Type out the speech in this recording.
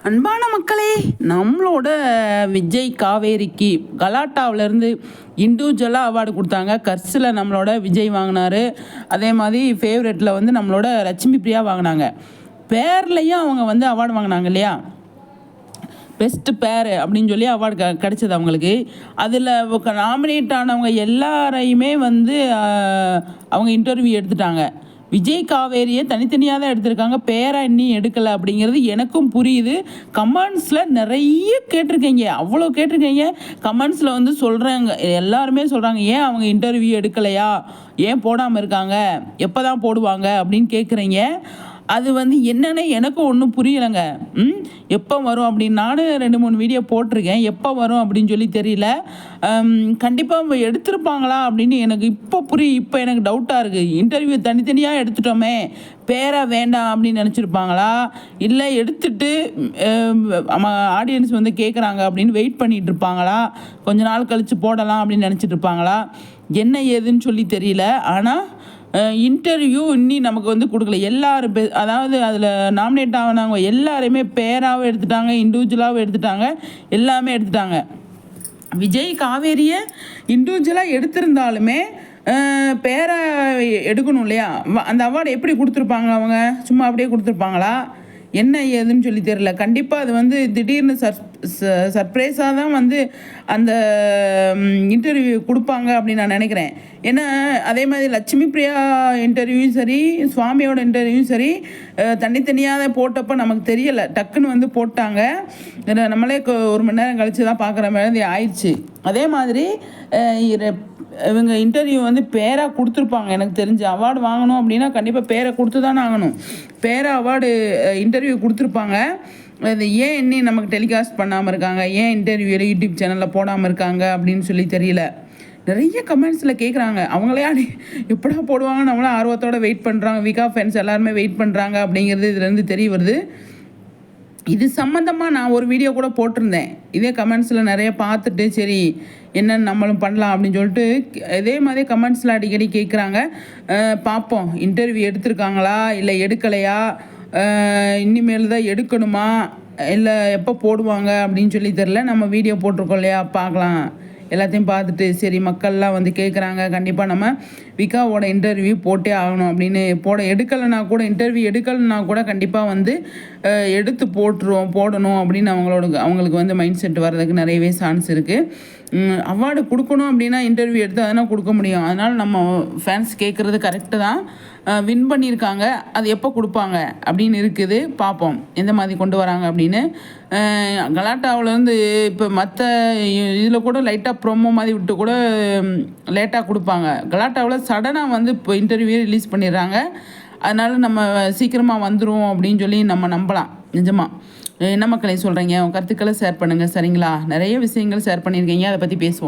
அன்பான மக்களே, நம்மளோட விஜய் காவேரிக்கு கலாட்டாவிலேருந்து இண்டிவிஜுவலாக அவார்டு கொடுத்தாங்க. கர்ஸில் நம்மளோட விஜய் வாங்கினார். அதே மாதிரி ஃபேவரெட்டில் வந்து நம்மளோட லட்சுமி பிரியா வாங்கினாங்க. பேர்லேயும் அவங்க வந்து அவார்டு வாங்கினாங்க இல்லையா, பெஸ்ட்டு பேர் அப்படின்னு சொல்லி அவார்டு கிடச்சிது அவங்களுக்கு. அதில் நாமினேட் ஆனவங்க எல்லாரையுமே வந்து அவங்க இன்டர்வியூ எடுத்துட்டாங்க. விஜய் காவேரியை தனித்தனியாக தான் எடுத்திருக்காங்க, பேரை இன்னும் எடுக்கலை அப்படிங்கிறது எனக்கும் புரியுது. கமெண்ட்ஸில் நிறைய கேட்டிருக்கீங்க, அவ்வளோ கேட்டிருக்கீங்க. கமெண்ட்ஸில் வந்து சொல்கிறாங்க, எல்லாருமே சொல்கிறாங்க, ஏன் அவங்க இன்டர்வியூ எடுக்கலையா, ஏன் போடாமல் இருக்காங்க, எப்போ தான் போடுவாங்க அப்படின்னு கேட்குறீங்க. அது வந்து என்னென்னு எனக்கும் ஒன்றும் புரியலைங்க. எப்போ வரும் அப்படின்னு நானும் 2-3 வீடியோ போட்டிருக்கேன். எப்போ வரும் அப்படின்னு சொல்லி தெரியல. கண்டிப்பாக எடுத்திருப்பாங்களா அப்படின்னு எனக்கு இப்போ எனக்கு டவுட்டாக இருக்குது. இன்டர்வியூ தனித்தனியாக எடுத்துட்டோமே, பேராக வேண்டாம் அப்படின்னு நினச்சிருப்பாங்களா, இல்லை எடுத்துட்டு ஆடியன்ஸ் வந்து கேட்குறாங்க அப்படின்னு வெயிட் பண்ணிகிட்டு இருப்பாங்களா, கொஞ்ச நாள் கழித்து போடலாம் அப்படின்னு நினச்சிட்டு இருப்பாங்களா, என்ன ஏதுன்னு சொல்லி தெரியல. ஆனால் இன்டர்வியூ இன்னும் நமக்கு வந்து கொடுக்கல. எல்லாரும் அதாவது அதில் நாமினேட் ஆகினவங்க எல்லாருமே பேராகவும் எடுத்துட்டாங்க, இண்டிவிஜுவலாகவும் எடுத்துட்டாங்க, எல்லாமே எடுத்துட்டாங்க. விஜய் காவேரியை இண்டிவிஜுவலாக எடுத்திருந்தாலுமே பேரை எடுக்கணும் இல்லையா, அந்த அவார்டு எப்படி கொடுத்துருப்பாங்க, அவங்க சும்மா அப்படியே கொடுத்துருப்பாங்களா, என்ன ஏதுன்னு சொல்லி தெரியல. கண்டிப்பாக அது வந்து திடீர்னு சர்ப்ரைஸாக தான் வந்து அந்த இன்டர்வியூ கொடுப்பாங்க அப்படின்னு நான் நினைக்கிறேன். ஏன்னா அதே மாதிரி லட்சுமி பிரியா இன்டர்வியூவும் சரி, சுவாமியோட இன்டர்வியூவும் சரி, தனித்தனியாக தான் போட்டப்போ நமக்கு தெரியலை, டக்குன்னு வந்து போட்டாங்க. நம்மளே 1 மணி நேரம் கழித்து தான் பார்க்குற மாதிரி ஆயிடுச்சு. அதே மாதிரி இவங்க இன்டர்வியூ வந்து பேராக கொடுத்துருப்பாங்க. எனக்கு தெரிஞ்சு அவார்டு வாங்கணும் அப்படின்னா கண்டிப்பாக பேரை கொடுத்து தானே ஆகணும். பேரை அவார்டு இன்டர்வியூ கொடுத்துருப்பாங்க. அது ஏன் இன்னும் நமக்கு டெலிகாஸ்ட் பண்ணாமல் இருக்காங்க, ஏன் இன்டர்வியூ யூடியூப் சேனலில் போடாமல் இருக்காங்க அப்படின்னு சொல்லி தெரியல. நிறைய கமெண்ட்ஸில் கேட்குறாங்க, அவங்களே எப்படா போடுவாங்க, நம்மளாம் ஆர்வத்தோடு வெயிட் பண்ணுறாங்க, விகா ஃபேன்ஸ் எல்லாருமே வெயிட் பண்ணுறாங்க அப்படிங்கிறது இதுலேருந்து தெரிய வருது. இது சம்மந்தமாக நான் ஒரு வீடியோ கூட போட்டிருந்தேன். இதே கமெண்ட்ஸில் நிறைய பார்த்துட்டு சரி என்னென்னு நம்மளும் பண்ணலாம் அப்படின்னு சொல்லிட்டு இதே மாதிரி கமெண்ட்ஸில் அடிக்கடி கேட்குறாங்க. பார்ப்போம், இன்டர்வியூ எடுத்திருக்காங்களா இல்லை எடுக்கலையா, இனிமேல் தான் எடுக்கணுமா, இல்லை எப்போ போடுவாங்க அப்படின்னு சொல்லி தெரில. நம்ம வீடியோ போட்டிருக்கோம் இல்லையா, பார்க்கலாம். எல்லாத்தையும் பார்த்துட்டு சரி மக்கள்லாம் வந்து கேட்குறாங்க, கண்டிப்பாக நம்ம விகாவோட இன்டர்வியூ போட்டே ஆகணும் அப்படின்னு எடுக்கலைன்னா கூட, இன்டர்வியூ எடுக்கலைன்னா கூட கண்டிப்பாக வந்து எடுத்து போடணும் அப்படின்னு அவங்களுக்கு வந்து மைண்ட் செட் வர்றதுக்கு நிறையவே சான்ஸ் இருக்குது. அவார்டு கொடுக்கணும் அப்படின்னா இன்டர்வியூ எடுத்து அதனால் கொடுக்க முடியும். அதனால் நம்ம ஃபேன்ஸ் கேட்குறது கரெக்டு தான். வின் பண்ணியிருக்காங்க, அது எப்போ கொடுப்பாங்க அப்படின்னு இருக்குது. பார்ப்போம் எந்த மாதிரி கொண்டு வராங்க அப்படின்னு. கலாட்டாவிலேருந்து இப்போ மற்ற இதில் கூட லைட்டாக ப்ரோமோ மாதிரி விட்டு கூட லேட்டாக கொடுப்பாங்க. கலாட்டாவில் சடனாக வந்து இப்போ இன்டர்வியூ ரிலீஸ் பண்ணிடுறாங்க. அதனால் நம்ம சீக்கிரமாக வந்துடும் அப்படின்னு சொல்லி நம்ம நம்பலாம். நிஜமாக என்ன மக்களை சொல்கிறீங்க, உங்கள் கருத்துக்களை ஷேர் பண்ணுங்கள் சரிங்களா. நிறைய விஷயங்கள் ஷேர் பண்ணியிருக்கீங்க, அதை பற்றி பேசுவோம்.